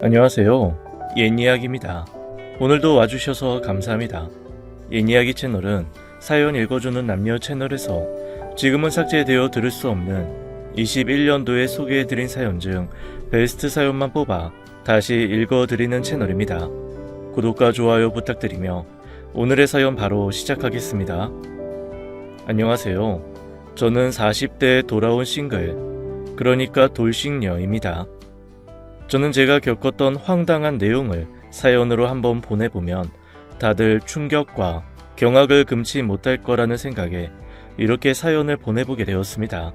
안녕하세요. 옛이야기입니다. 오늘도 와주셔서 감사합니다. 옛이야기 채널은 사연 읽어주는 남녀 채널에서 지금은 삭제되어 들을 수 없는 21년도에 소개해드린 사연 중 베스트 사연만 뽑아 다시 읽어드리는 채널입니다. 구독과 좋아요 부탁드리며 오늘의 사연 바로 시작하겠습니다. 안녕하세요. 저는 40대에 돌아온 싱글, 그러니까 돌싱녀입니다. 저는 제가 겪었던 황당한 내용을 사연으로 한번 보내보면 다들 충격과 경악을 금치 못할 거라는 생각에 이렇게 사연을 보내보게 되었습니다.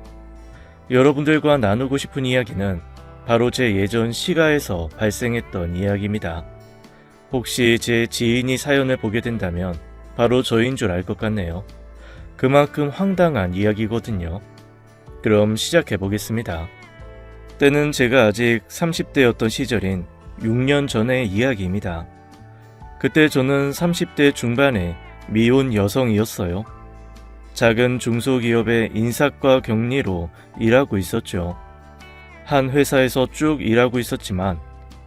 여러분들과 나누고 싶은 이야기는 바로 제 예전 시가에서 발생했던 이야기입니다. 혹시 제 지인이 사연을 보게 된다면 바로 저인 줄 알 것 같네요. 그만큼 황당한 이야기거든요. 그럼 시작해보겠습니다. 때는 제가 아직 30대였던 시절인 6년 전의 이야기입니다. 그때 저는 30대 중반의 미혼 여성이었어요. 작은 중소기업의 인사과 격리로 일하고 있었죠. 한 회사에서 쭉 일하고 있었지만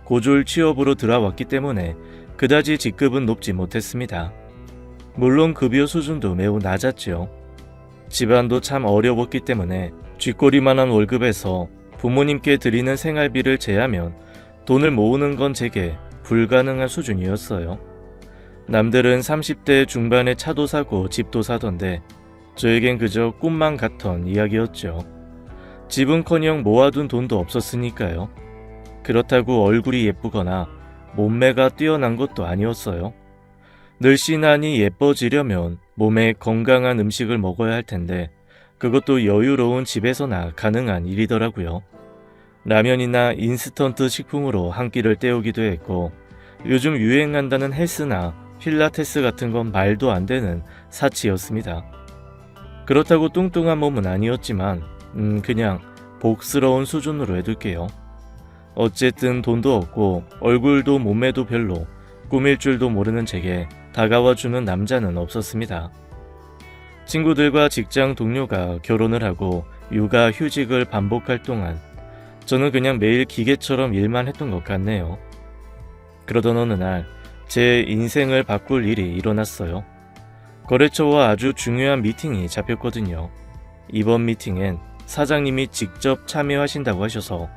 고졸 취업으로 들어왔기 때문에 그다지 직급은 높지 못했습니다. 물론 급여 수준도 매우 낮았죠. 집안도 참 어려웠기 때문에 쥐꼬리만한 월급에서 부모님께 드리는 생활비를 제하면 돈을 모으는 건 제게 불가능한 수준이었어요. 남들은 30대 중반에 차도 사고 집도 사던데 저에겐 그저 꿈만 같던 이야기였죠. 집은커녕 모아둔 돈도 없었으니까요. 그렇다고 얼굴이 예쁘거나 몸매가 뛰어난 것도 아니었어요. 늘씬하니 예뻐지려면 몸에 건강한 음식을 먹어야 할 텐데 그것도 여유로운 집에서나 가능한 일이더라고요. 라면이나 인스턴트 식품으로 한 끼를 때우기도 했고 요즘 유행한다는 헬스나 필라테스 같은 건 말도 안 되는 사치였습니다. 그렇다고 뚱뚱한 몸은 아니었지만 그냥 복스러운 수준으로 해둘게요. 어쨌든 돈도 없고 얼굴도 몸매도 별로 꾸밀 줄도 모르는 제게 다가와주는 남자는 없었습니다. 친구들과 직장 동료가 결혼을 하고 육아 휴직을 반복할 동안 저는 그냥 매일 기계처럼 일만 했던 것 같네요. 그러던 어느 날 제 인생을 바꿀 일이 일어났어요. 거래처와 아주 중요한 미팅이 잡혔거든요. 이번 미팅엔 사장님이 직접 참여하신다고 하셔서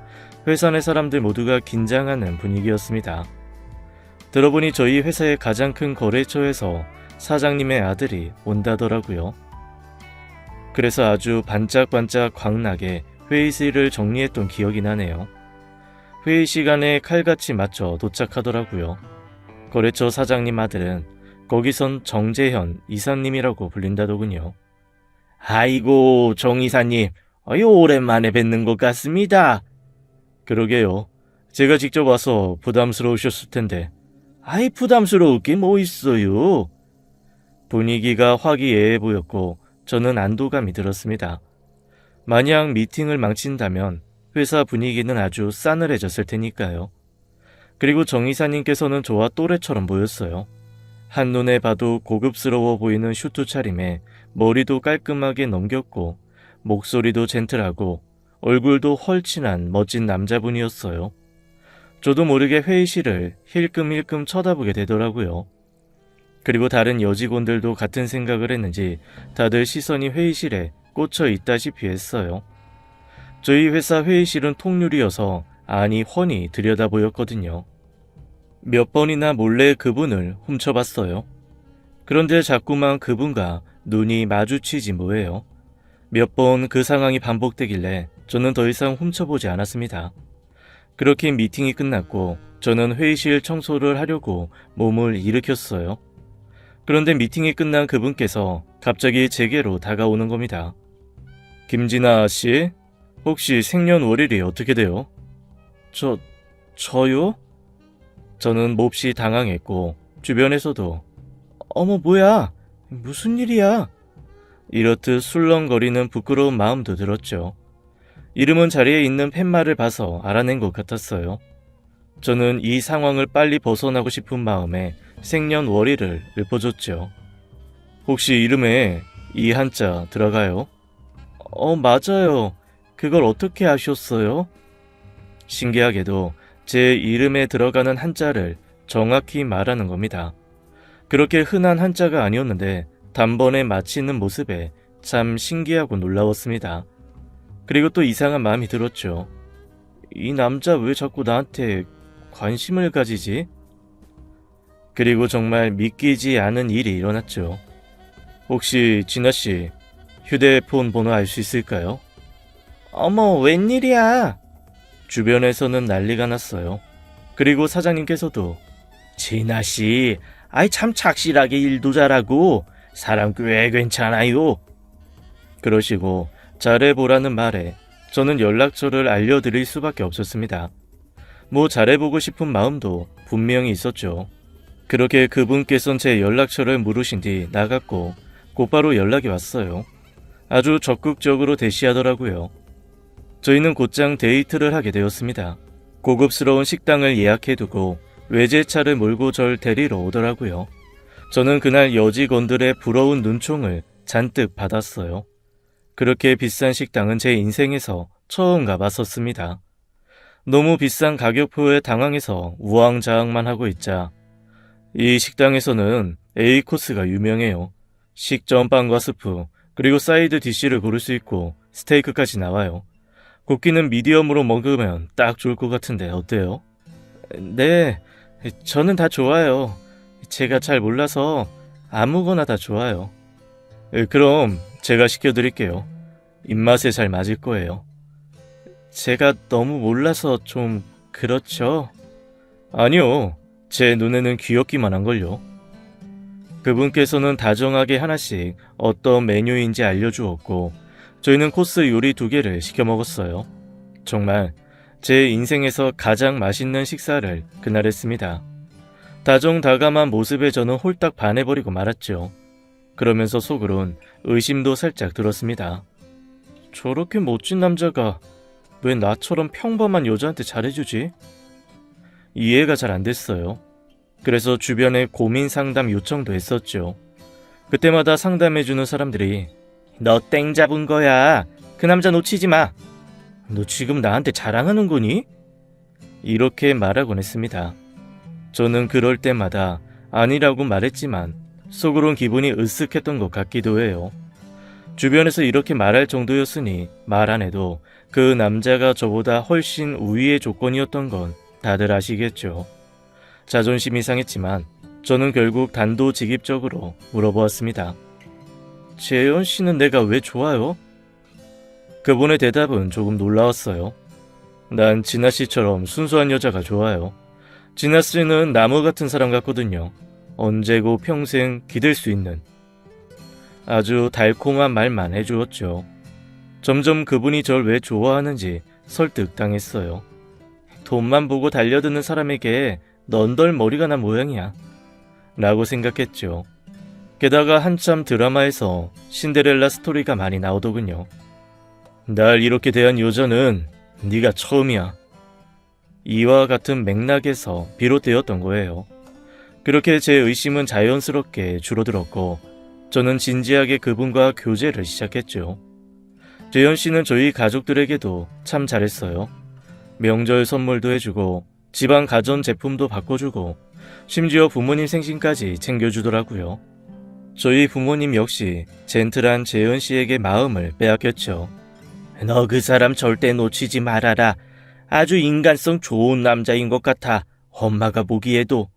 회사 내 사람들 모두가 긴장하는 분위기였습니다. 들어보니 저희 회사의 가장 큰 거래처에서 사장님의 아들이 온다더라고요. 그래서 아주 반짝반짝 광나게 회의실을 정리했던 기억이 나네요. 회의 시간에 칼같이 맞춰 도착하더라고요. 거래처 사장님 아들은 거기선 정재현 이사님이라고 불린다더군요. 아이고 정 이사님, 오랜만에 뵙는 것 같습니다. 그러게요. 제가 직접 와서 부담스러우셨을 텐데. 부담스러울 게 뭐 있어요. 분위기가 화기애애 보였고 저는 안도감이 들었습니다. 만약 미팅을 망친다면 회사 분위기는 아주 싸늘해졌을 테니까요. 그리고 정 이사님께서는 저와 또래처럼 보였어요. 한눈에 봐도 고급스러워 보이는 슈트 차림에 머리도 깔끔하게 넘겼고 목소리도 젠틀하고 얼굴도 헐친한 멋진 남자분이었어요. 저도 모르게 회의실을 힐끔힐끔 쳐다보게 되더라고요. 그리고 다른 여직원들도 같은 생각을 했는지 다들 시선이 회의실에 꽂혀 있다시피 했어요. 저희 회사 회의실은 통유리여서 안이 훤히 들여다보였거든요. 몇 번이나 몰래 그분을 훔쳐봤어요. 그런데 자꾸만 그분과 눈이 마주치지 뭐예요. 몇 번 그 상황이 반복되길래 저는 더 이상 훔쳐보지 않았습니다. 그렇게 미팅이 끝났고 저는 회의실 청소를 하려고 몸을 일으켰어요. 그런데 미팅이 끝난 그분께서 갑자기 제게로 다가오는 겁니다. 김진아 씨, 혹시 생년월일이 어떻게 돼요? 저요? 저는 몹시 당황했고 주변에서도 어머 뭐야? 무슨 일이야? 이렇듯 술렁거리는 부끄러운 마음도 들었죠. 이름은 자리에 있는 팻말을 봐서 알아낸 것 같았어요. 저는 이 상황을 빨리 벗어나고 싶은 마음에 생년월일을 읊어줬죠. 혹시 이름에 이 한자 들어가요? 맞아요. 그걸 어떻게 아셨어요? 신기하게도 제 이름에 들어가는 한자를 정확히 말하는 겁니다. 그렇게 흔한 한자가 아니었는데 단번에 맞히는 모습에 참 신기하고 놀라웠습니다. 그리고 또 이상한 마음이 들었죠. 이 남자 왜 자꾸 나한테 관심을 가지지? 그리고 정말 믿기지 않은 일이 일어났죠. 혹시 진아씨 휴대폰 번호 알 수 있을까요? 어머, 웬일이야? 주변에서는 난리가 났어요. 그리고 사장님께서도 진아씨, 아이 참 착실하게 일도 잘하고 사람 꽤 괜찮아요. 그러시고 잘해보라는 말에 저는 연락처를 알려드릴 수밖에 없었습니다. 뭐 잘해보고 싶은 마음도 분명히 있었죠. 그렇게 그분께선 제 연락처를 물으신 뒤 나갔고 곧바로 연락이 왔어요. 아주 적극적으로 대시하더라고요. 저희는 곧장 데이트를 하게 되었습니다. 고급스러운 식당을 예약해두고 외제차를 몰고 절 데리러 오더라고요. 저는 그날 여직원들의 부러운 눈총을 잔뜩 받았어요. 그렇게 비싼 식당은 제 인생에서 처음 가봤었습니다. 너무 비싼 가격표에 당황해서 우왕좌왕만 하고 있자 이 식당에서는 A코스가 유명해요. 식전빵과 스프, 그리고 사이드 디쉬를 고를 수 있고 스테이크까지 나와요. 굽기는 미디엄으로 먹으면 딱 좋을 것 같은데 어때요? 네, 저는 다 좋아요. 제가 잘 몰라서 아무거나 다 좋아요. 그럼 제가 시켜드릴게요. 입맛에 잘 맞을 거예요. 제가 너무 몰라서 좀 그렇죠? 아니요, 제 눈에는 귀엽기만 한걸요. 그분께서는 다정하게 하나씩 어떤 메뉴인지 알려주었고 저희는 코스 요리 2개를 시켜 먹었어요. 정말 제 인생에서 가장 맛있는 식사를 그날 했습니다. 다정다감한 모습에 저는 홀딱 반해버리고 말았죠. 그러면서 속으론 의심도 살짝 들었습니다. 저렇게 멋진 남자가 왜 나처럼 평범한 여자한테 잘해주지? 이해가 잘 안 됐어요. 그래서 주변에 고민 상담 요청도 했었죠. 그때마다 상담해주는 사람들이 너 땡 잡은 거야. 그 남자 놓치지 마. 너 지금 나한테 자랑하는 거니? 이렇게 말하곤 했습니다. 저는 그럴 때마다 아니라고 말했지만 속으론 기분이 으쓱했던 것 같기도 해요. 주변에서 이렇게 말할 정도였으니 말 안 해도 그 남자가 저보다 훨씬 우위의 조건이었던 건 다들 아시겠죠. 자존심이 상했지만 저는 결국 단도직입적으로 물어보았습니다. 재현 씨는 내가 왜 좋아요? 그분의 대답은 조금 놀라웠어요. 난 진아 씨처럼 순수한 여자가 좋아요. 진아 씨는 나무 같은 사람 같거든요. 언제고 평생 기댈 수 있는. 아주 달콤한 말만 해주었죠. 점점 그분이 절 왜 좋아하는지 설득당했어요. 돈만 보고 달려드는 사람에게 넌덜 머리가 난 모양이야 라고 생각했죠. 게다가 한참 드라마에서 신데렐라 스토리가 많이 나오더군요. 날 이렇게 대한 여자는 네가 처음이야. 이와 같은 맥락에서 비롯되었던 거예요. 그렇게 제 의심은 자연스럽게 줄어들었고 저는 진지하게 그분과 교제를 시작했죠. 재현 씨는 저희 가족들에게도 참 잘했어요. 명절 선물도 해주고 집안 가전제품도 바꿔주고 심지어 부모님 생신까지 챙겨주더라고요. 저희 부모님 역시 젠틀한 재현 씨에게 마음을 빼앗겼죠. 너 그 사람 절대 놓치지 말아라. 아주 인간성 좋은 남자인 것 같아. 엄마가 보기에도.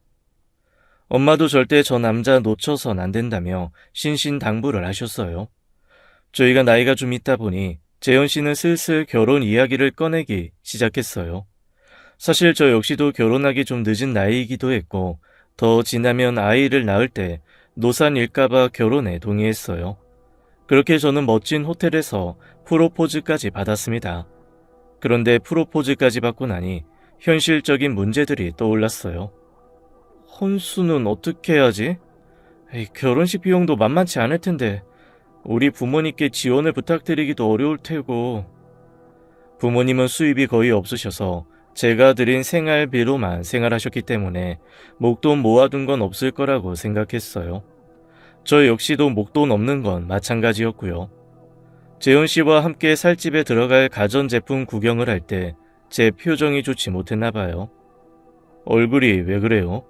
엄마도 절대 저 남자 놓쳐선 안 된다며 신신당부를 하셨어요. 저희가 나이가 좀 있다 보니 재현 씨는 슬슬 결혼 이야기를 꺼내기 시작했어요. 사실 저 역시도 결혼하기 좀 늦은 나이이기도 했고 더 지나면 아이를 낳을 때 노산일까봐 결혼에 동의했어요. 그렇게 저는 멋진 호텔에서 프로포즈까지 받았습니다. 그런데 프로포즈까지 받고 나니 현실적인 문제들이 떠올랐어요. 혼수는 어떻게 해야지? 결혼식 비용도 만만치 않을 텐데 우리 부모님께 지원을 부탁드리기도 어려울 테고. 부모님은 수입이 거의 없으셔서 제가 드린 생활비로만 생활하셨기 때문에 목돈 모아둔 건 없을 거라고 생각했어요. 저 역시도 목돈 없는 건 마찬가지였고요. 재현 씨와 함께 살 집에 들어갈 가전제품 구경을 할 때 제 표정이 좋지 못했나 봐요. 얼굴이 왜 그래요?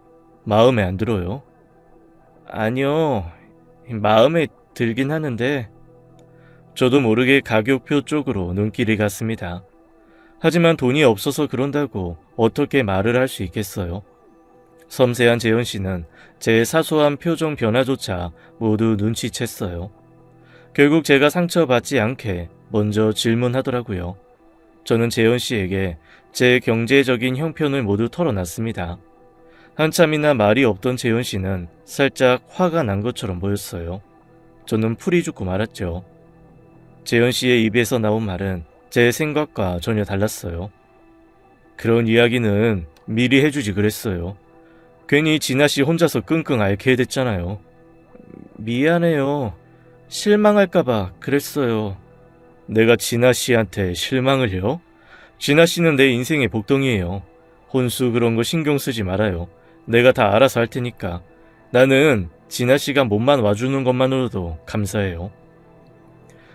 마음에 안 들어요? 아니요, 마음에 들긴 하는데 저도 모르게 가격표 쪽으로 눈길이 갔습니다. 하지만 돈이 없어서 그런다고 어떻게 말을 할 수 있겠어요? 섬세한 재현 씨는 제 사소한 표정 변화조차 모두 눈치챘어요. 결국 제가 상처받지 않게 먼저 질문하더라고요. 저는 재현 씨에게 제 경제적인 형편을 모두 털어놨습니다. 한참이나 말이 없던 재현 씨는 살짝 화가 난 것처럼 보였어요. 저는 풀이 죽고 말았죠. 재현 씨의 입에서 나온 말은 제 생각과 전혀 달랐어요. 그런 이야기는 미리 해주지 그랬어요. 괜히 진아 씨 혼자서 끙끙 앓게 됐잖아요. 미안해요. 실망할까봐 그랬어요. 내가 진아 씨한테 실망을요? 진아 씨는 내 인생의 복덩이에요. 혼수 그런 거 신경 쓰지 말아요. 내가 다 알아서 할 테니까. 나는 진아 씨가 몸만 와주는 것만으로도 감사해요.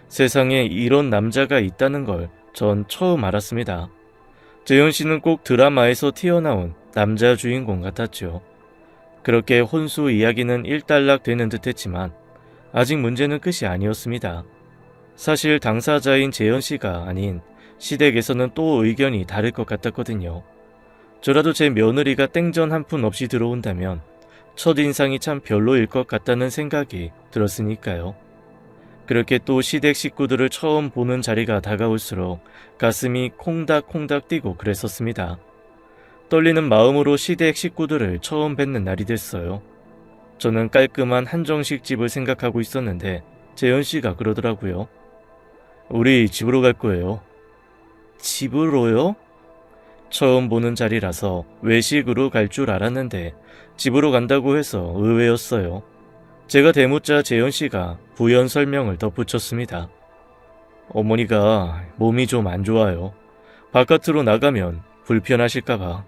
세상에 이런 남자가 있다는 걸 전 처음 알았습니다. 재현 씨는 꼭 드라마에서 튀어나온 남자 주인공 같았죠. 그렇게 혼수 이야기는 일단락 되는 듯 했지만 아직 문제는 끝이 아니었습니다. 사실 당사자인 재현 씨가 아닌 시댁에서는 또 의견이 다를 것 같았거든요. 저라도 제 며느리가 땡전 한 푼 없이 들어온다면 첫인상이 참 별로일 것 같다는 생각이 들었으니까요. 그렇게 또 시댁 식구들을 처음 보는 자리가 다가올수록 가슴이 콩닥콩닥 뛰고 그랬었습니다. 떨리는 마음으로 시댁 식구들을 처음 뵙는 날이 됐어요. 저는 깔끔한 한정식 집을 생각하고 있었는데 재현 씨가 그러더라고요. 우리 집으로 갈 거예요. 집으로요? 처음 보는 자리라서 외식으로 갈 줄 알았는데 집으로 간다고 해서 의외였어요. 제가 대묻자 재현 씨가 부연 설명을 덧붙였습니다. 어머니가 몸이 좀 안 좋아요. 바깥으로 나가면 불편하실까봐.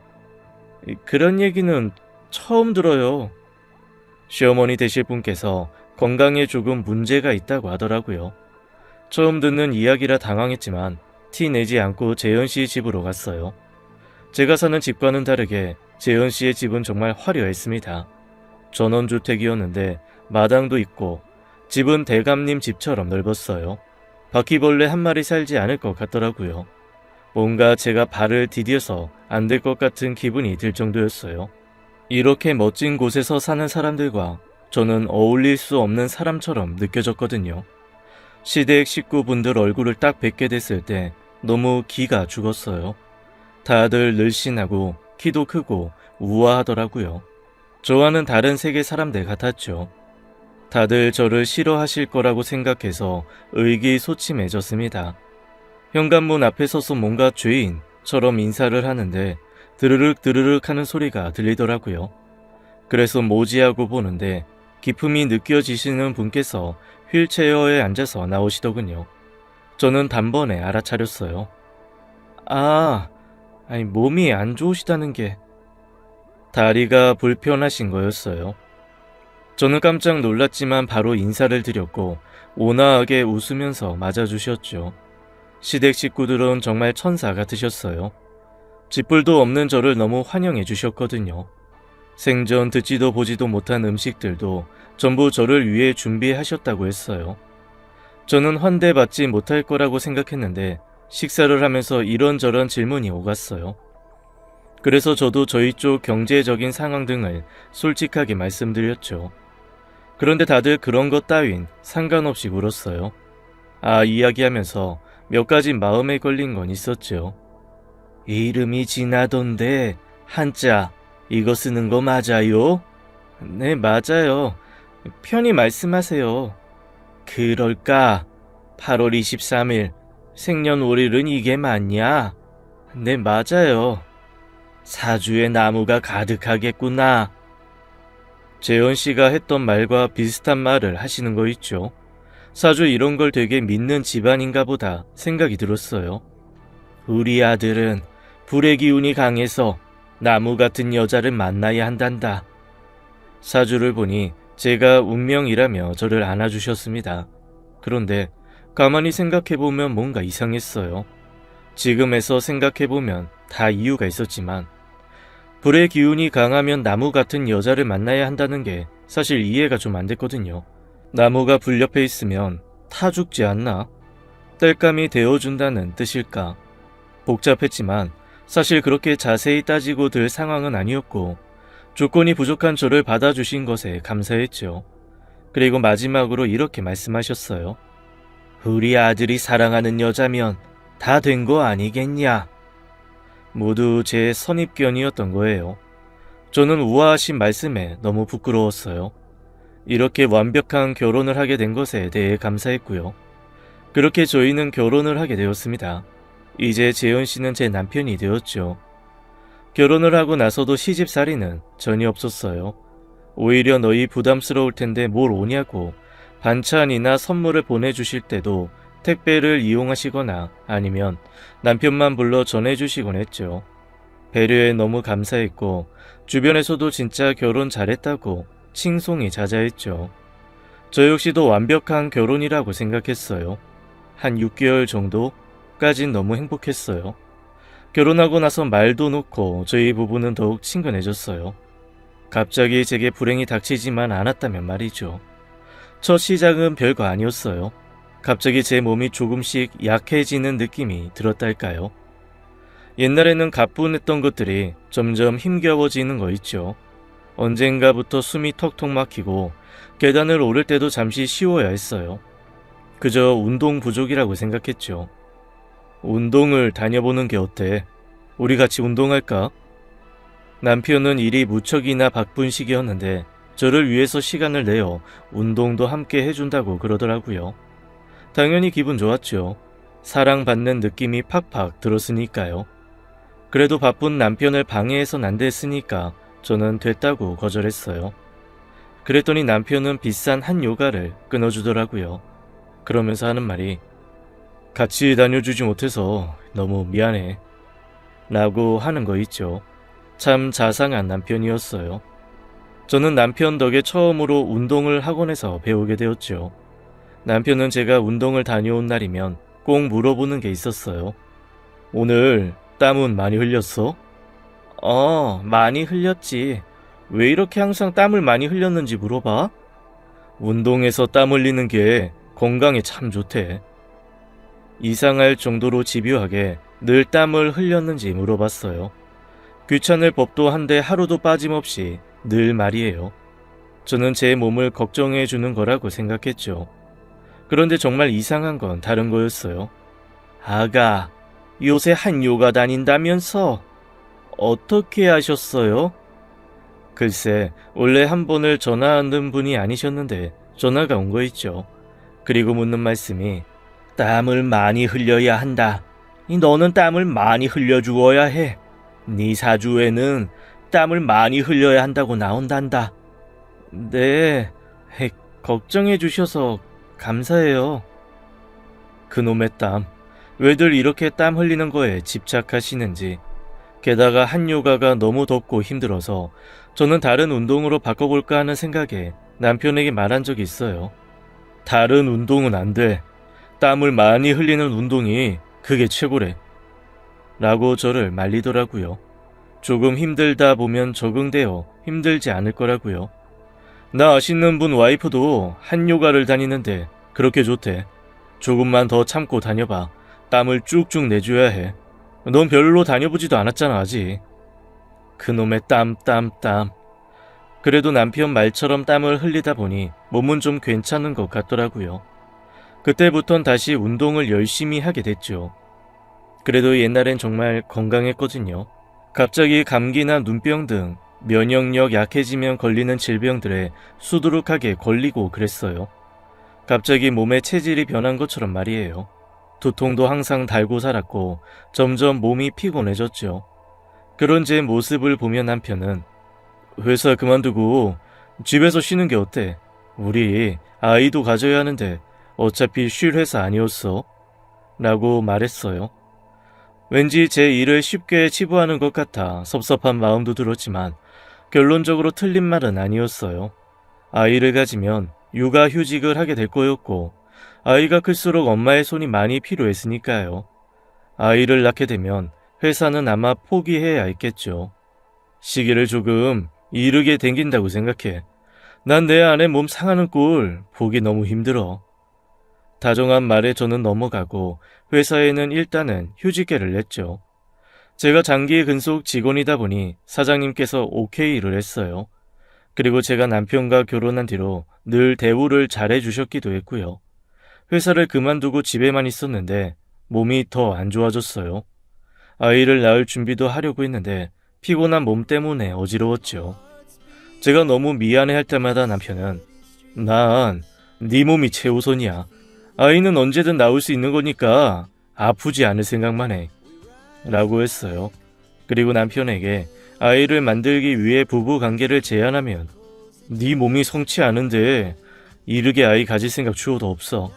그런 얘기는 처음 들어요. 시어머니 되실 분께서 건강에 조금 문제가 있다고 하더라고요. 처음 듣는 이야기라 당황했지만 티 내지 않고 재현 씨 집으로 갔어요. 제가 사는 집과는 다르게 재현 씨의 집은 정말 화려했습니다. 전원주택이었는데 마당도 있고 집은 대감님 집처럼 넓었어요. 바퀴벌레 한 마리 살지 않을 것 같더라고요. 뭔가 제가 발을 디뎌서 안 될 것 같은 기분이 들 정도였어요. 이렇게 멋진 곳에서 사는 사람들과 저는 어울릴 수 없는 사람처럼 느껴졌거든요. 시댁 식구분들 얼굴을 딱 뵙게 됐을 때 너무 기가 죽었어요. 다들 늘씬하고 키도 크고 우아하더라고요. 저와는 다른 세계 사람들 같았죠. 다들 저를 싫어하실 거라고 생각해서 의기소침해졌습니다. 현관문 앞에 서서 뭔가 죄인처럼 인사를 하는데 드르륵 드르륵 하는 소리가 들리더라고요. 그래서 뭐지하고 보는데 기품이 느껴지시는 분께서 휠체어에 앉아서 나오시더군요. 저는 단번에 알아차렸어요. 몸이 안 좋으시다는 게 다리가 불편하신 거였어요. 저는 깜짝 놀랐지만 바로 인사를 드렸고 온화하게 웃으면서 맞아주셨죠. 시댁 식구들은 정말 천사 같으셨어요. 쥐뿔도 없는 저를 너무 환영해 주셨거든요. 생전 듣지도 보지도 못한 음식들도 전부 저를 위해 준비하셨다고 했어요. 저는 환대받지 못할 거라고 생각했는데 식사를 하면서 이런저런 질문이 오갔어요. 그래서 저도 저희 쪽 경제적인 상황 등을 솔직하게 말씀드렸죠. 그런데 다들 그런 것 따윈 상관없이 물었어요. 이야기하면서 몇 가지 마음에 걸린 건 있었죠. 이름이 진하던데 한자 이거 쓰는 거 맞아요? 네, 맞아요. 편히 말씀하세요. 그럴까? 8월 23일 생년월일은 이게 맞냐? 네, 맞아요. 사주에 나무가 가득하겠구나. 재현 씨가 했던 말과 비슷한 말을 하시는 거 있죠. 사주 이런 걸 되게 믿는 집안인가 보다 생각이 들었어요. 우리 아들은 불의 기운이 강해서 나무 같은 여자를 만나야 한단다. 사주를 보니 제가 운명이라며 저를 안아주셨습니다. 그런데 가만히 생각해보면 뭔가 이상했어요. 지금에서 생각해보면 다 이유가 있었지만 불의 기운이 강하면 나무 같은 여자를 만나야 한다는 게 사실 이해가 좀 안 됐거든요. 나무가 불 옆에 있으면 타 죽지 않나? 땔감이 되어준다는 뜻일까? 복잡했지만 사실 그렇게 자세히 따지고 들 상황은 아니었고 조건이 부족한 저를 받아주신 것에 감사했죠. 그리고 마지막으로 이렇게 말씀하셨어요. 우리 아들이 사랑하는 여자면 다 된 거 아니겠냐? 모두 제 선입견이었던 거예요. 저는 우아하신 말씀에 너무 부끄러웠어요. 이렇게 완벽한 결혼을 하게 된 것에 대해 감사했고요. 그렇게 저희는 결혼을 하게 되었습니다. 이제 재현 씨는 제 남편이 되었죠. 결혼을 하고 나서도 시집살이는 전혀 없었어요. 오히려 너희 부담스러울 텐데 뭘 오냐고 반찬이나 선물을 보내주실 때도 택배를 이용하시거나 아니면 남편만 불러 전해주시곤 했죠. 배려에 너무 감사했고 주변에서도 진짜 결혼 잘했다고 칭송이 자자했죠. 저 역시도 완벽한 결혼이라고 생각했어요. 한 6개월 정도까진 너무 행복했어요. 결혼하고 나서 말도 놓고 저희 부부는 더욱 친근해졌어요. 갑자기 제게 불행이 닥치지만 않았다면 말이죠. 첫 시작은 별거 아니었어요. 갑자기 제 몸이 조금씩 약해지는 느낌이 들었달까요? 옛날에는 가뿐했던 것들이 점점 힘겨워지는 거 있죠. 언젠가부터 숨이 턱턱 막히고 계단을 오를 때도 잠시 쉬어야 했어요. 그저 운동 부족이라고 생각했죠. 운동을 다녀보는 게 어때? 우리 같이 운동할까? 남편은 일이 무척이나 바쁜 시기였는데 저를 위해서 시간을 내어 운동도 함께 해준다고 그러더라고요. 당연히 기분 좋았죠. 사랑받는 느낌이 팍팍 들었으니까요. 그래도 바쁜 남편을 방해해선 안 됐으니까 저는 됐다고 거절했어요. 그랬더니 남편은 비싼 한 요가를 끊어주더라고요. 그러면서 하는 말이 같이 다녀주지 못해서 너무 미안해 라고 하는 거 있죠. 참 자상한 남편이었어요. 저는 남편 덕에 처음으로 운동을 학원에서 배우게 되었죠. 남편은 제가 운동을 다녀온 날이면 꼭 물어보는 게 있었어요. 오늘 땀은 많이 흘렸어? 많이 흘렸지. 왜 이렇게 항상 땀을 많이 흘렸는지 물어봐? 운동에서 땀 흘리는 게 건강에 참 좋대. 이상할 정도로 집요하게 늘 땀을 흘렸는지 물어봤어요. 귀찮을 법도 한데 하루도 빠짐없이 늘 말이에요. 저는 제 몸을 걱정해 주는 거라고 생각했죠. 그런데 정말 이상한 건 다른 거였어요. 아가, 요새 한 요가 다닌다면서? 어떻게 하셨어요? 글쎄, 원래 한 번을 전화하는 분이 아니셨는데 전화가 온 거 있죠. 그리고 묻는 말씀이 땀을 많이 흘려야 한다. 너는 땀을 많이 흘려주어야 해. 네 사주에는 땀을 많이 흘려야 한다고 나온단다. 네, 걱정해 주셔서 감사해요. 그놈의 땀, 왜들 이렇게 땀 흘리는 거에 집착하시는지. 게다가 한 요가가 너무 덥고 힘들어서 저는 다른 운동으로 바꿔볼까 하는 생각에 남편에게 말한 적이 있어요. 다른 운동은 안 돼. 땀을 많이 흘리는 운동이 그게 최고래. 라고 저를 말리더라고요. 조금 힘들다 보면 적응되어 힘들지 않을 거라고요. 나 아시는 분 와이프도 한 요가를 다니는데 그렇게 좋대. 조금만 더 참고 다녀봐. 땀을 쭉쭉 내줘야 해. 넌 별로 다녀보지도 않았잖아 아직. 그놈의 땀. 그래도 남편 말처럼 땀을 흘리다 보니 몸은 좀 괜찮은 것 같더라고요. 그때부턴 다시 운동을 열심히 하게 됐죠. 그래도 옛날엔 정말 건강했거든요. 갑자기 감기나 눈병 등 면역력 약해지면 걸리는 질병들에 수두룩하게 걸리고 그랬어요. 갑자기 몸의 체질이 변한 것처럼 말이에요. 두통도 항상 달고 살았고 점점 몸이 피곤해졌죠. 그런 제 모습을 보며 남편은 회사 그만두고 집에서 쉬는 게 어때? 우리 아이도 가져야 하는데 어차피 쉴 회사 아니었어? 라고 말했어요. 왠지 제 일을 쉽게 치부하는 것 같아 섭섭한 마음도 들었지만 결론적으로 틀린 말은 아니었어요. 아이를 가지면 육아휴직을 하게 될 거였고 아이가 클수록 엄마의 손이 많이 필요했으니까요. 아이를 낳게 되면 회사는 아마 포기해야 했겠죠. 시계를 조금 이르게 댕긴다고 생각해. 난 내 아내 몸 상하는 꼴 보기 너무 힘들어. 다정한 말에 저는 넘어가고 회사에는 일단은 휴직계를 냈죠. 제가 장기 근속 직원이다 보니 사장님께서 오케이를 했어요. 그리고 제가 남편과 결혼한 뒤로 늘 대우를 잘해주셨기도 했고요. 회사를 그만두고 집에만 있었는데 몸이 더 안 좋아졌어요. 아이를 낳을 준비도 하려고 했는데 피곤한 몸 때문에 어지러웠죠. 제가 너무 미안해할 때마다 남편은 난 네 몸이 최우선이야. 아이는 언제든 낳을 수 있는 거니까 아프지 않을 생각만 해. 라고 했어요. 그리고 남편에게 아이를 만들기 위해 부부 관계를 제안하면 네 몸이 성치 않은데 이르게 아이 가질 생각 추호도 없어.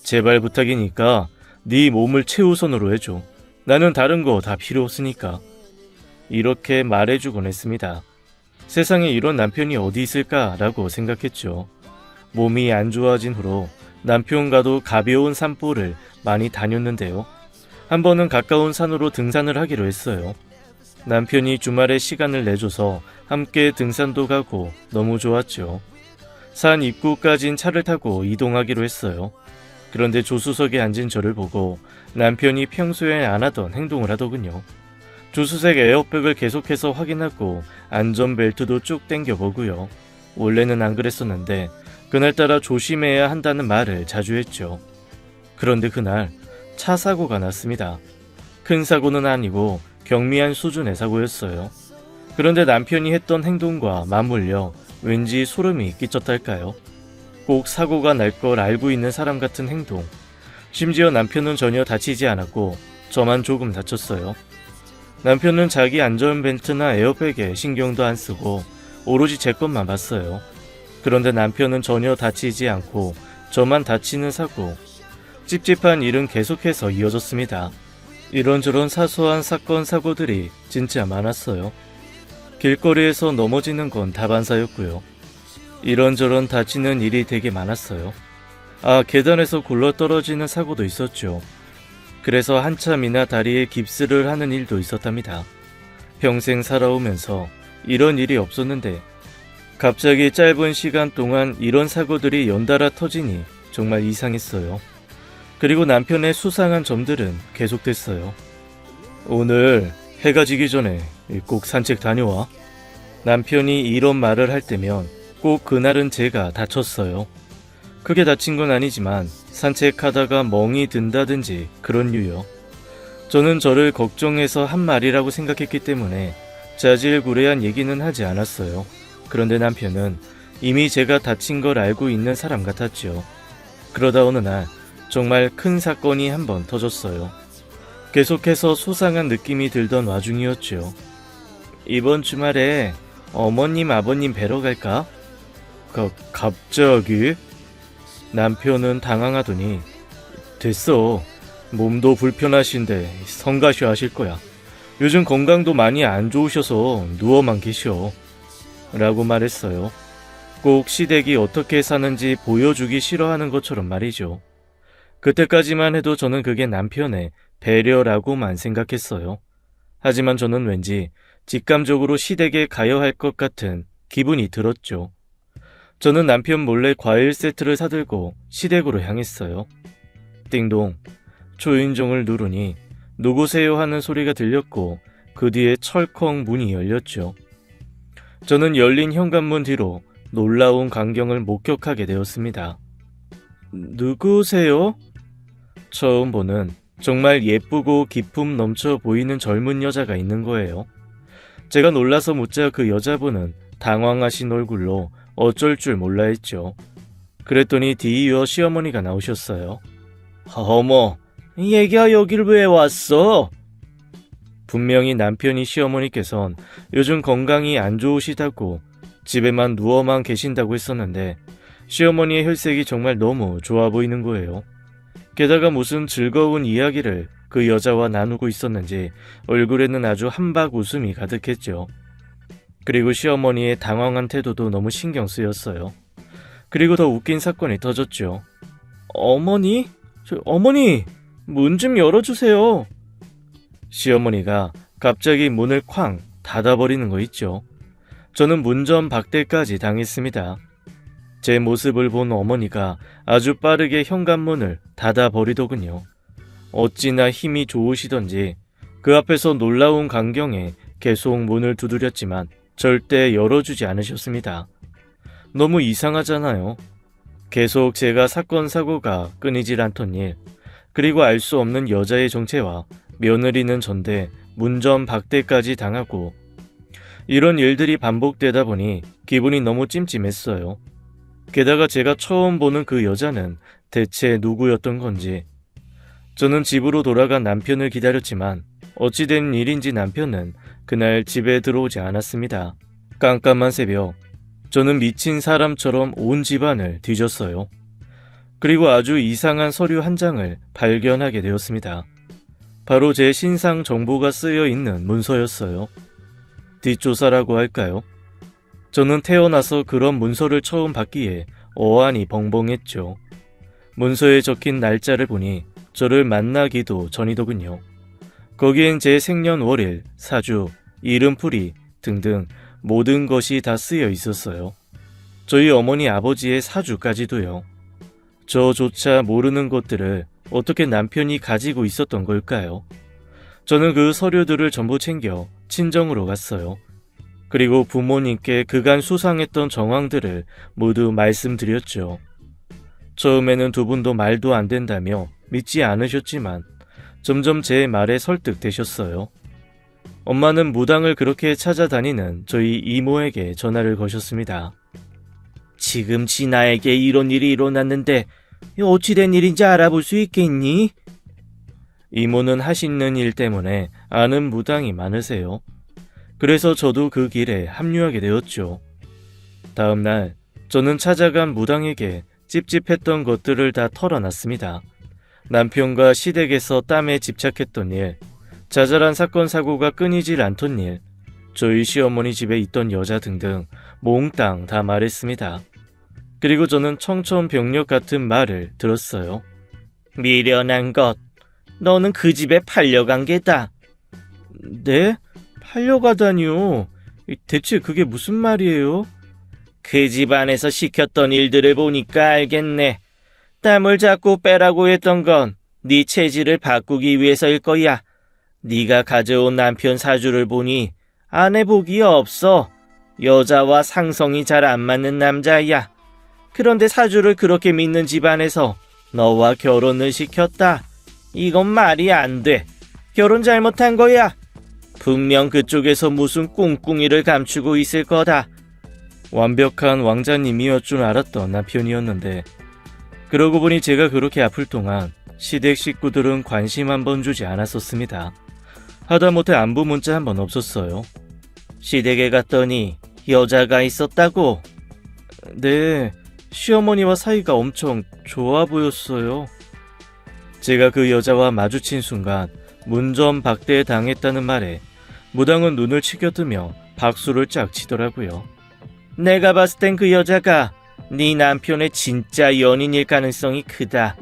제발 부탁이니까 네 몸을 최우선으로 해줘. 나는 다른 거 다 필요 없으니까. 이렇게 말해주곤 했습니다. 세상에 이런 남편이 어디 있을까라고 생각했죠. 몸이 안 좋아진 후로 남편과도 가벼운 산보를 많이 다녔는데요. 한 번은 가까운 산으로 등산을 하기로 했어요. 남편이 주말에 시간을 내줘서 함께 등산도 가고 너무 좋았죠. 산 입구까진 차를 타고 이동하기로 했어요. 그런데 조수석에 앉은 저를 보고 남편이 평소에 안 하던 행동을 하더군요. 조수석 에어백을 계속해서 확인하고 안전벨트도 쭉 당겨보고요. 원래는 안 그랬었는데 그날따라 조심해야 한다는 말을 자주 했죠. 그런데 그날 차 사고가 났습니다. 큰 사고는 아니고 경미한 수준의 사고였어요. 그런데 남편이 했던 행동과 맞물려 왠지 소름이 끼쳤달까요? 꼭 사고가 날 걸 알고 있는 사람 같은 행동. 심지어 남편은 전혀 다치지 않았고 저만 조금 다쳤어요. 남편은 자기 안전벨트나 에어백에 신경도 안 쓰고 오로지 제 것만 봤어요. 그런데 남편은 전혀 다치지 않고 저만 다치는 사고. 찝찝한 일은 계속해서 이어졌습니다. 이런저런 사소한 사건 사고들이 진짜 많았어요. 길거리에서 넘어지는 건 다반사였고요. 이런저런 다치는 일이 되게 많았어요. 계단에서 굴러떨어지는 사고도 있었죠. 그래서 한참이나 다리에 깁스를 하는 일도 있었답니다. 평생 살아오면서 이런 일이 없었는데 갑자기 짧은 시간 동안 이런 사고들이 연달아 터지니 정말 이상했어요. 그리고 남편의 수상한 점들은 계속됐어요. 오늘 해가 지기 전에 꼭 산책 다녀와. 남편이 이런 말을 할 때면 꼭 그날은 제가 다쳤어요. 크게 다친 건 아니지만 산책하다가 멍이 든다든지 그런 류요. 저는 저를 걱정해서 한 말이라고 생각했기 때문에 자질구레한 얘기는 하지 않았어요. 그런데 남편은 이미 제가 다친 걸 알고 있는 사람 같았죠. 그러다 어느 날 정말 큰 사건이 한 번 터졌어요. 계속해서 수상한 느낌이 들던 와중이었죠. 이번 주말에 어머님 아버님 뵈러 갈까? 갑자기? 남편은 당황하더니 됐어. 몸도 불편하신데 성가셔 하실 거야. 요즘 건강도 많이 안 좋으셔서 누워만 계셔. 라고 말했어요. 꼭 시댁이 어떻게 사는지 보여주기 싫어하는 것처럼 말이죠. 그때까지만 해도 저는 그게 남편의 배려라고만 생각했어요. 하지만 저는 왠지 직감적으로 시댁에 가야 할 것 같은 기분이 들었죠. 저는 남편 몰래 과일 세트를 사들고 시댁으로 향했어요. 띵동. 초인종을 누르니 누구세요 하는 소리가 들렸고 그 뒤에 철컹 문이 열렸죠. 저는 열린 현관문 뒤로 놀라운 광경을 목격하게 되었습니다. 누구세요? 처음 보는 정말 예쁘고 기품 넘쳐 보이는 젊은 여자가 있는 거예요. 제가 놀라서 묻자 그 여자분은 당황하신 얼굴로 어쩔 줄 몰라 했죠. 그랬더니 뒤이어 시어머니가 나오셨어요. 어머, 얘가 여길 왜 왔어? 분명히 남편이 시어머니께선 요즘 건강이 안 좋으시다고 집에만 누워만 계신다고 했었는데 시어머니의 혈색이 정말 너무 좋아 보이는 거예요. 게다가 무슨 즐거운 이야기를 그 여자와 나누고 있었는지 얼굴에는 아주 한박 웃음이 가득했죠. 그리고 시어머니의 당황한 태도도 너무 신경 쓰였어요. 그리고 더 웃긴 사건이 터졌죠. 어머니? 어머니! 문 좀 열어주세요. 시어머니가 갑자기 문을 쾅 닫아버리는 거 있죠. 저는 문전박대까지 당했습니다. 제 모습을 본 어머니가 아주 빠르게 현관문을 닫아버리더군요. 어찌나 힘이 좋으시던지 그 앞에서 놀라운 광경에 계속 문을 두드렸지만 절대 열어주지 않으셨습니다. 너무 이상하잖아요. 계속 제가 사건 사고가 끊이질 않던 일, 그리고 알 수 없는 여자의 정체와 며느리는 전대 문전박대까지 당하고 이런 일들이 반복되다 보니 기분이 너무 찜찜했어요. 게다가 제가 처음 보는 그 여자는 대체 누구였던 건지. 저는 집으로 돌아간 남편을 기다렸지만 어찌된 일인지 남편은 그날 집에 들어오지 않았습니다. 깜깜한 새벽, 저는 미친 사람처럼 온 집안을 뒤졌어요. 그리고 아주 이상한 서류 한 장을 발견하게 되었습니다. 바로 제 신상 정보가 쓰여 있는 문서였어요. 뒷조사라고 할까요? 저는 태어나서 그런 문서를 처음 받기에 어안이 벙벙했죠. 문서에 적힌 날짜를 보니 저를 만나기도 전이더군요. 거기엔 제 생년월일, 사주, 이름풀이 등등 모든 것이 다 쓰여 있었어요. 저희 어머니 아버지의 사주까지도요. 저조차 모르는 것들을 어떻게 남편이 가지고 있었던 걸까요? 저는 그 서류들을 전부 챙겨 친정으로 갔어요. 그리고 부모님께 그간 수상했던 정황들을 모두 말씀드렸죠. 처음에는 두 분도 말도 안 된다며 믿지 않으셨지만 점점 제 말에 설득되셨어요. 엄마는 무당을 그렇게 찾아다니는 저희 이모에게 전화를 거셨습니다. 지금 진아에게 이런 일이 일어났는데 어찌된 일인지 알아볼 수 있겠니? 이모는 하시는 일 때문에 아는 무당이 많으세요. 그래서 저도 그 길에 합류하게 되었죠. 다음 날 저는 찾아간 무당에게 찝찝했던 것들을 다 털어놨습니다. 남편과 시댁에서 땀에 집착했던 일, 자잘한 사건 사고가 끊이질 않던 일, 저희 시어머니 집에 있던 여자 등등 몽땅 다 말했습니다. 그리고 저는 청천벽력 같은 말을 들었어요. 미련한 것, 너는 그 집에 팔려간 게다. 네? 팔려가다니요? 대체 그게 무슨 말이에요? 그 집안에서 시켰던 일들을 보니까 알겠네. 땀을 자꾸 빼라고 했던 건 네 체질을 바꾸기 위해서일 거야. 네가 가져온 남편 사주를 보니 아내 복이 없어. 여자와 상성이 잘 안 맞는 남자야. 그런데 사주를 그렇게 믿는 집안에서 너와 결혼을 시켰다. 이건 말이 안 돼. 결혼 잘못한 거야. 분명 그쪽에서 무슨 꿍꿍이를 감추고 있을 거다. 완벽한 왕자님이었 줄 알았던 남편이었는데 그러고 보니 제가 그렇게 아플 동안 시댁 식구들은 관심 한 번 주지 않았었습니다. 하다못해 안부 문자 한 번 없었어요. 시댁에 갔더니 여자가 있었다고? 네, 시어머니와 사이가 엄청 좋아 보였어요. 제가 그 여자와 마주친 순간 문전박대 당했다는 말에 무당은 눈을 치켜뜨며 박수를 짝 치더라고요. 내가 봤을 땐 그 여자가 네 남편의 진짜 연인일 가능성이 크다.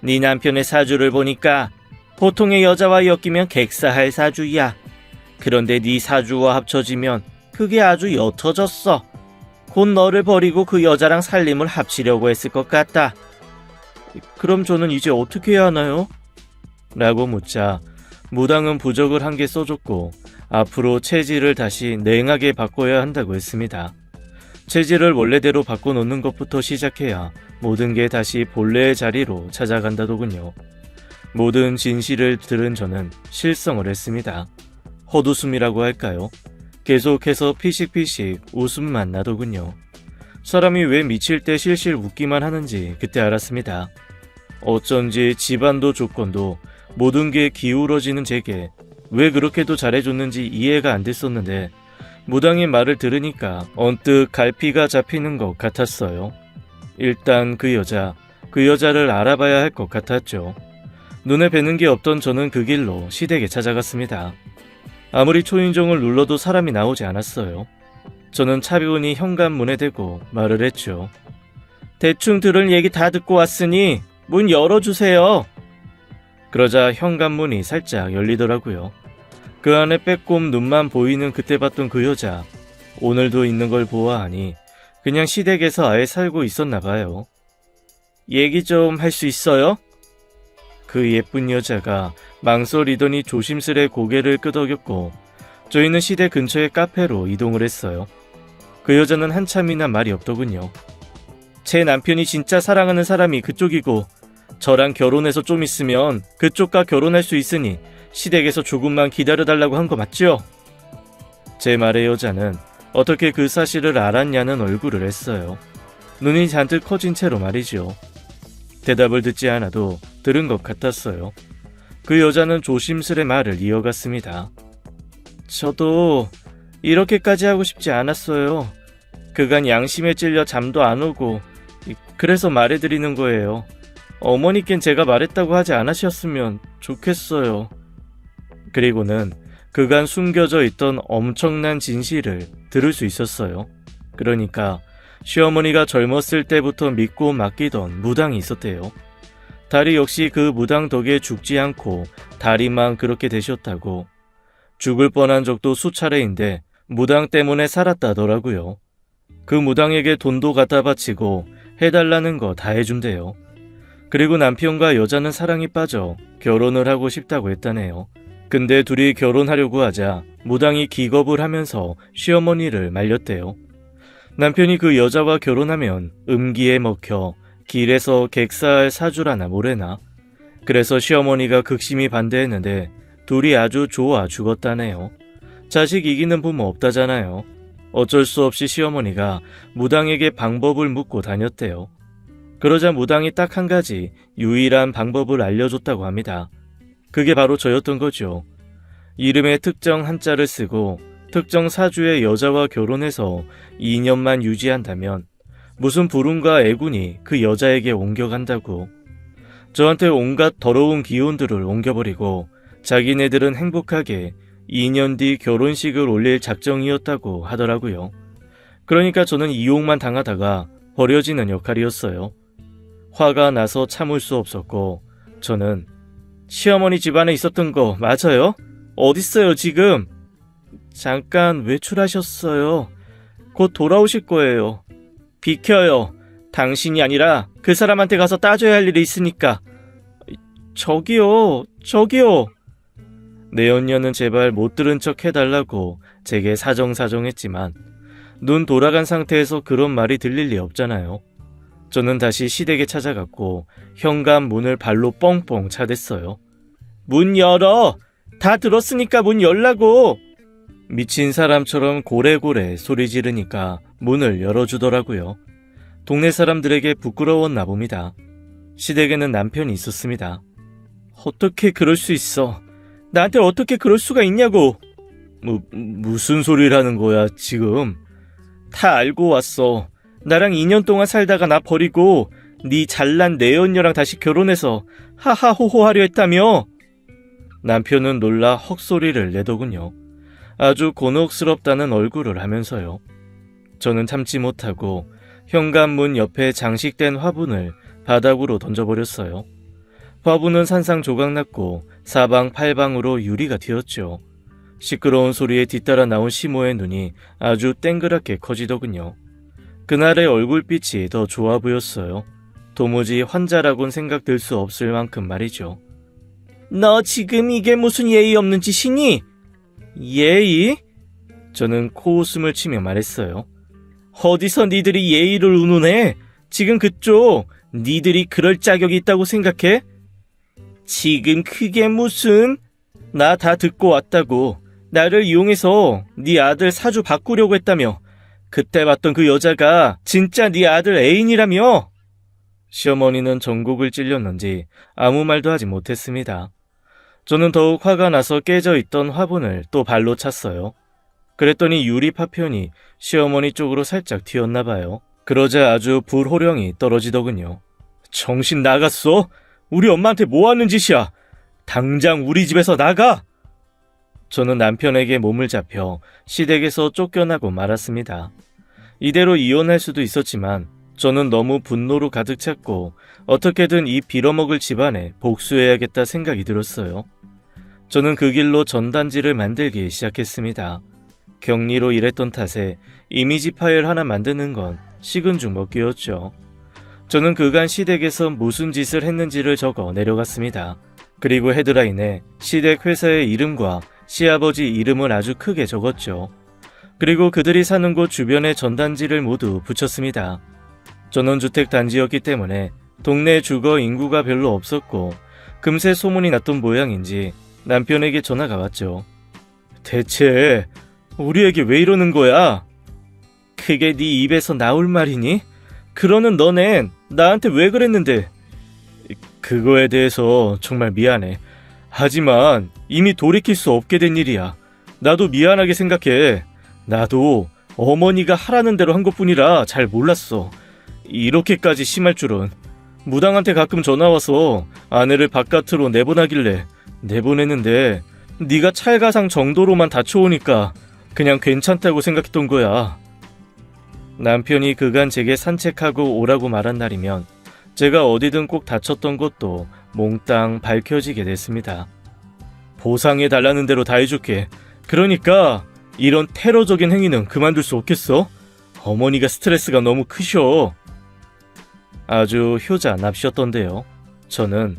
네 남편의 사주를 보니까 보통의 여자와 엮이면 객사할 사주야. 그런데 네 사주와 합쳐지면 그게 아주 옅어졌어. 곧 너를 버리고 그 여자랑 살림을 합치려고 했을 것 같다. 그럼 저는 이제 어떻게 해야 하나요? 라고 묻자 무당은 부적을 한 개 써줬고 앞으로 체질을 다시 냉하게 바꿔야 한다고 했습니다. 체질을 원래대로 바꿔놓는 것부터 시작해야 모든 게 다시 본래의 자리로 찾아간다더군요. 모든 진실을 들은 저는 실성을 했습니다. 헛웃음이라고 할까요? 계속해서 피식피식 웃음만 나더군요. 사람이 왜 미칠 때 실실 웃기만 하는지 그때 알았습니다. 어쩐지 집안도 조건도 모든 게 기울어지는 제게 왜 그렇게도 잘해줬는지 이해가 안 됐었는데 무당의 말을 들으니까 언뜻 갈피가 잡히는 것 같았어요. 일단 그 여자를 알아봐야 할 것 같았죠. 눈에 뵈는 게 없던 저는 그 길로 시댁에 찾아갔습니다. 아무리 초인종을 눌러도 사람이 나오지 않았어요. 저는 차분히 현관문에 대고 말을 했죠. 대충 들을 얘기 다 듣고 왔으니 문 열어주세요. 그러자 현관문이 살짝 열리더라고요. 그 안에 빼꼼 눈만 보이는 그때 봤던 그 여자, 오늘도 있는 걸 보아하니 그냥 시댁에서 아예 살고 있었나 봐요. 얘기 좀 할 수 있어요? 그 예쁜 여자가 망설이더니 조심스레 고개를 끄덕였고 저희는 시댁 근처의 카페로 이동을 했어요. 그 여자는 한참이나 말이 없더군요. 제 남편이 진짜 사랑하는 사람이 그쪽이고 저랑 결혼해서 좀 있으면 그쪽과 결혼할 수 있으니 시댁에서 조금만 기다려달라고 한 거 맞죠? 제 말에 여자는 어떻게 그 사실을 알았냐는 얼굴을 했어요. 눈이 잔뜩 커진 채로 말이죠. 대답을 듣지 않아도 들은 것 같았어요. 그 여자는 조심스레 말을 이어갔습니다. 저도 이렇게까지 하고 싶지 않았어요. 그간 양심에 찔려 잠도 안 오고 그래서 말해드리는 거예요. 어머니께는 제가 말했다고 하지 않으셨으면 좋겠어요. 그리고는 그간 숨겨져 있던 엄청난 진실을 들을 수 있었어요. 그러니까 시어머니가 젊었을 때부터 믿고 맡기던 무당이 있었대요. 달이 역시 그 무당 덕에 죽지 않고 달이만 그렇게 되셨다고. 죽을 뻔한 적도 수차례인데 무당 때문에 살았다더라고요. 그 무당에게 돈도 갖다 바치고 해달라는 거 다 해준대요. 그리고 남편과 여자는 사랑에 빠져 결혼을 하고 싶다고 했다네요. 근데 둘이 결혼하려고 하자 무당이 기겁을 하면서 시어머니를 말렸대요. 남편이 그 여자와 결혼하면 음기에 먹혀 길에서 객사할 사주라나 뭐래나. 그래서 시어머니가 극심히 반대했는데 둘이 아주 좋아 죽었다네요. 자식 이기는 부모 없다잖아요. 어쩔 수 없이 시어머니가 무당에게 방법을 묻고 다녔대요. 그러자 무당이 딱 한 가지 유일한 방법을 알려줬다고 합니다. 그게 바로 저였던 거죠. 이름에 특정 한자를 쓰고 특정 사주의 여자와 결혼해서 2년만 유지한다면 무슨 불운과 애군이 그 여자에게 옮겨간다고. 저한테 온갖 더러운 기운들을 옮겨버리고 자기네들은 행복하게 2년 뒤 결혼식을 올릴 작정이었다고 하더라고요. 그러니까 저는 이용만 당하다가 버려지는 역할이었어요. 화가 나서 참을 수 없었고 저는 시어머니 집안에 있었던 거 맞아요? 어딨어요 지금? 잠깐 외출하셨어요. 곧 돌아오실 거예요. 비켜요. 당신이 아니라 그 사람한테 가서 따져야 할 일이 있으니까. 저기요. 내연녀는 제발 못 들은 척 해달라고 제게 사정사정했지만 눈 돌아간 상태에서 그런 말이 들릴 리 없잖아요. 저는 다시 시댁에 찾아갔고 현관 문을 발로 뻥뻥 차댔어요. 문 열어! 다 들었으니까 문 열라고! 미친 사람처럼 고래고래 소리 지르니까 문을 열어주더라고요. 동네 사람들에게 부끄러웠나 봅니다. 시댁에는 남편이 있었습니다. 어떻게 그럴 수 있어? 나한테 어떻게 그럴 수가 있냐고! 무슨 소리를 하는 거야 지금? 다 알고 왔어. 나랑 2년 동안 살다가 나 버리고 네 잘난 내연녀랑 다시 결혼해서 하하호호 하려 했다며? 남편은 놀라 헉소리를 내더군요. 아주 곤혹스럽다는 얼굴을 하면서요. 저는 참지 못하고 현관문 옆에 장식된 화분을 바닥으로 던져버렸어요. 화분은 산상조각났고 사방팔방으로 유리가 튀었죠. 시끄러운 소리에 뒤따라 나온 시모의 눈이 아주 땡그랗게 커지더군요. 그날의 얼굴빛이 더 좋아 보였어요. 도무지 환자라곤 생각될 수 없을 만큼 말이죠. 너 지금 이게 무슨 예의 없는 짓이니? 예의? 저는 코웃음을 치며 말했어요. 어디서 니들이 예의를 운운해? 지금 그쪽 니들이 그럴 자격이 있다고 생각해? 지금 그게 무슨? 나 다 듣고 왔다고. 나를 이용해서 네 아들 사주 바꾸려고 했다며. 그때 봤던 그 여자가 진짜 네 아들 애인이라며? 시어머니는 전곡을 찔렸는지 아무 말도 하지 못했습니다. 저는 더욱 화가 나서 깨져 있던 화분을 또 발로 찼어요. 그랬더니 유리 파편이 시어머니 쪽으로 살짝 튀었나 봐요. 그러자 아주 불호령이 떨어지더군요. 정신 나갔어? 우리 엄마한테 뭐 하는 짓이야? 당장 우리 집에서 나가! 저는 남편에게 몸을 잡혀 시댁에서 쫓겨나고 말았습니다. 이대로 이혼할 수도 있었지만 저는 너무 분노로 가득 찼고 어떻게든 이 빌어먹을 집안에 복수해야겠다 생각이 들었어요. 저는 그 길로 전단지를 만들기 시작했습니다. 격리로 일했던 탓에 이미지 파일 하나 만드는 건 식은 죽 먹기였죠. 저는 그간 시댁에서 무슨 짓을 했는지를 적어 내려갔습니다. 그리고 헤드라인에 시댁 회사의 이름과 시아버지 이름을 아주 크게 적었죠. 그리고 그들이 사는 곳 주변에 전단지를 모두 붙였습니다. 전원주택 단지였기 때문에 동네 주거 인구가 별로 없었고 금세 소문이 났던 모양인지 남편에게 전화가 왔죠. 대체 우리에게 왜 이러는 거야? 그게 네 입에서 나올 말이니? 그러는 너넨 나한테 왜 그랬는데? 그거에 대해서 정말 미안해. 하지만 이미 돌이킬 수 없게 된 일이야. 나도 미안하게 생각해. 나도 어머니가 하라는 대로 한 것뿐이라 잘 몰랐어. 이렇게까지 심할 줄은. 무당한테 가끔 전화와서 아내를 바깥으로 내보내길래 내보냈는데 네가 찰가상 정도로만 다쳐오니까 그냥 괜찮다고 생각했던 거야. 남편이 그간 제게 산책하고 오라고 말한 날이면 제가 어디든 꼭 다쳤던 것도 몽땅 밝혀지게 됐습니다. 보상해달라는 대로 다 해줄게. 그러니까 이런 테러적인 행위는 그만둘 수 없겠어? 어머니가 스트레스가 너무 크셔. 아주 효자 납셨던데요. 저는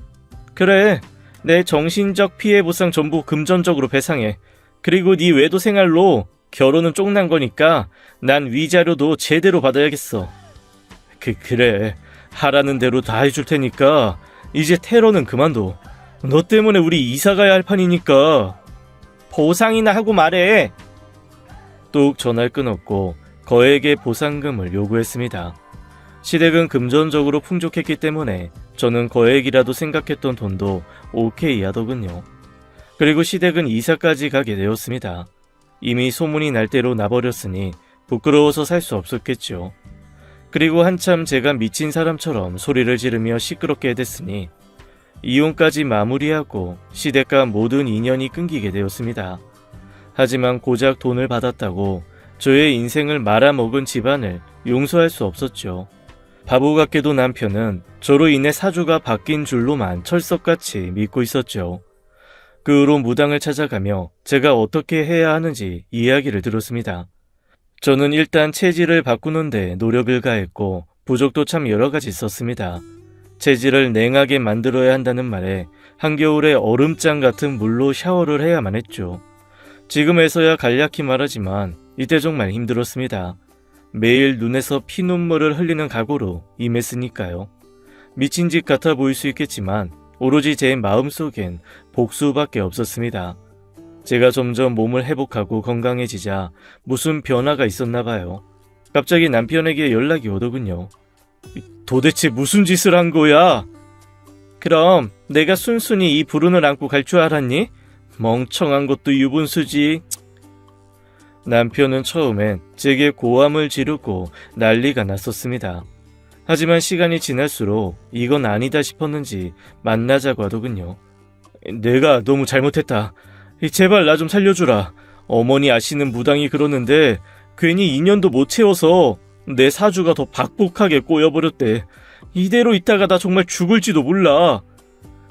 그래, 내 정신적 피해 보상 전부 금전적으로 배상해. 그리고 네 외도 생활로 결혼은 쪽난 거니까 난 위자료도 제대로 받아야겠어. 그래, 하라는 대로 다 해줄 테니까 이제 테러는 그만둬. 너 때문에 우리 이사 가야 할 판이니까. 보상이나 하고 말해. 뚝 전화를 끊었고 거액의 보상금을 요구했습니다. 시댁은 금전적으로 풍족했기 때문에 저는 거액이라도 생각했던 돈도 오케이 하더군요. 그리고 시댁은 이사까지 가게 되었습니다. 이미 소문이 날 대로 나버렸으니 부끄러워서 살 수 없었겠죠. 그리고 한참 제가 미친 사람처럼 소리를 지르며 시끄럽게 됐으니 이혼까지 마무리하고 시댁과 모든 인연이 끊기게 되었습니다. 하지만 고작 돈을 받았다고 저의 인생을 말아먹은 집안을 용서할 수 없었죠. 바보 같게도 남편은 저로 인해 사주가 바뀐 줄로만 철석같이 믿고 있었죠. 그 후로 무당을 찾아가며 제가 어떻게 해야 하는지 이야기를 들었습니다. 저는 일단 체질을 바꾸는데 노력을 가했고 부족도 참 여러 가지 있었습니다. 체질을 냉하게 만들어야 한다는 말에 한겨울에 얼음장 같은 물로 샤워를 해야만 했죠. 지금에서야 간략히 말하지만 이때 정말 힘들었습니다. 매일 눈에서 피눈물을 흘리는 각오로 임했으니까요. 미친 짓 같아 보일 수 있겠지만 오로지 제 마음속엔 복수밖에 없었습니다. 제가 점점 몸을 회복하고 건강해지자 무슨 변화가 있었나 봐요. 갑자기 남편에게 연락이 오더군요. 도대체 무슨 짓을 한 거야? 그럼 내가 순순히 이 불운을 안고 갈 줄 알았니? 멍청한 것도 유분수지. 남편은 처음엔 제게 고함을 지르고 난리가 났었습니다. 하지만 시간이 지날수록 이건 아니다 싶었는지 만나자고 하더군요. 내가 너무 잘못했다. 제발 나 좀 살려주라. 어머니 아시는 무당이 그러는데 괜히 2년도 못 채워서 내 사주가 더 박복하게 꼬여버렸대. 이대로 있다가 나 정말 죽을지도 몰라.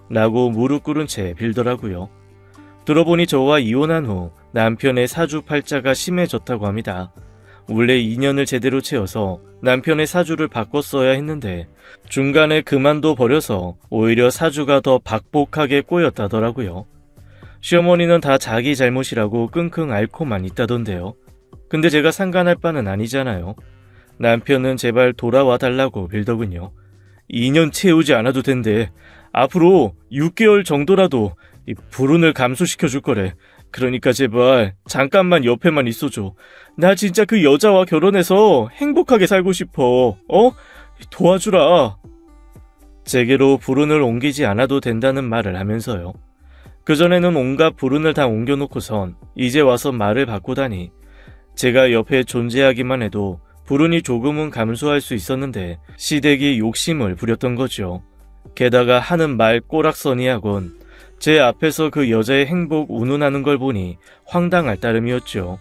라고 무릎 꿇은 채 빌더라고요. 들어보니 저와 이혼한 후 남편의 사주 팔자가 심해졌다고 합니다. 원래 2년을 제대로 채워서 남편의 사주를 바꿨어야 했는데 중간에 그만둬 버려서 오히려 사주가 더 박복하게 꼬였다더라고요. 시어머니는 다 자기 잘못이라고 끙끙 앓고만 있다던데요. 근데 제가 상관할 바는 아니잖아요. 남편은 제발 돌아와 달라고 빌더군요. 2년 채우지 않아도 된대. 앞으로 6개월 정도라도 이 불운을 감소시켜 줄 거래. 그러니까 제발 잠깐만 옆에만 있어줘. 나 진짜 그 여자와 결혼해서 행복하게 살고 싶어. 도와주라. 제게로 불운을 옮기지 않아도 된다는 말을 하면서요. 그전에는 온갖 불운을 다 옮겨놓고선 이제 와서 말을 바꾸다니. 제가 옆에 존재하기만 해도 불운이 조금은 감소할 수 있었는데 시댁이 욕심을 부렸던 거죠. 게다가 하는 말 꼬락서니하곤 제 앞에서 그 여자의 행복 운운하는 걸 보니 황당할 따름이었죠.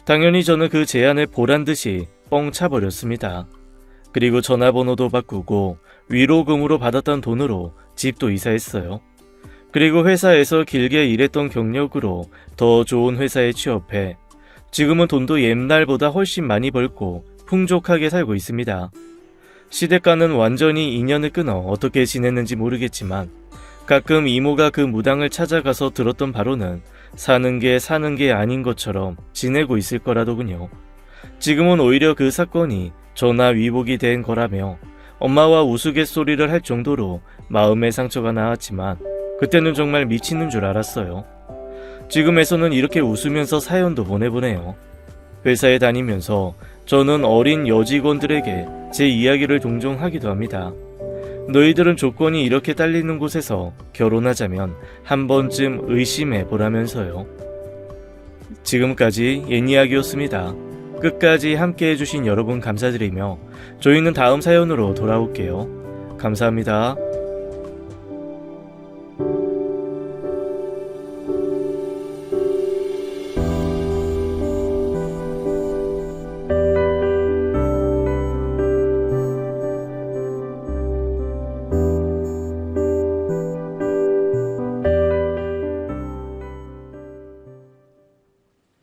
당연히 저는 그 제안을 보란듯이 뻥 차버렸습니다. 그리고 전화번호도 바꾸고 위로금으로 받았던 돈으로 집도 이사했어요. 그리고 회사에서 길게 일했던 경력으로 더 좋은 회사에 취업해 지금은 돈도 옛날보다 훨씬 많이 벌고 풍족하게 살고 있습니다. 시댁과는 완전히 인연을 끊어 어떻게 지냈는지 모르겠지만 가끔 이모가 그 무당을 찾아가서 들었던 바로는 사는 게 아닌 것처럼 지내고 있을 거라더군요. 지금은 오히려 그 사건이 전화 위복이 된 거라며 엄마와 우스갯소리를 할 정도로 마음의 상처가 나았지만 그때는 정말 미치는 줄 알았어요. 지금에서는 이렇게 웃으면서 사연도 보내보네요. 회사에 다니면서 저는 어린 여직원들에게 제 이야기를 종종 하기도 합니다. 너희들은 조건이 이렇게 딸리는 곳에서 결혼하자면 한 번쯤 의심해 보라면서요. 지금까지 옛 이야기였습니다. 끝까지 함께 해주신 여러분 감사드리며 저희는 다음 사연으로 돌아올게요. 감사합니다.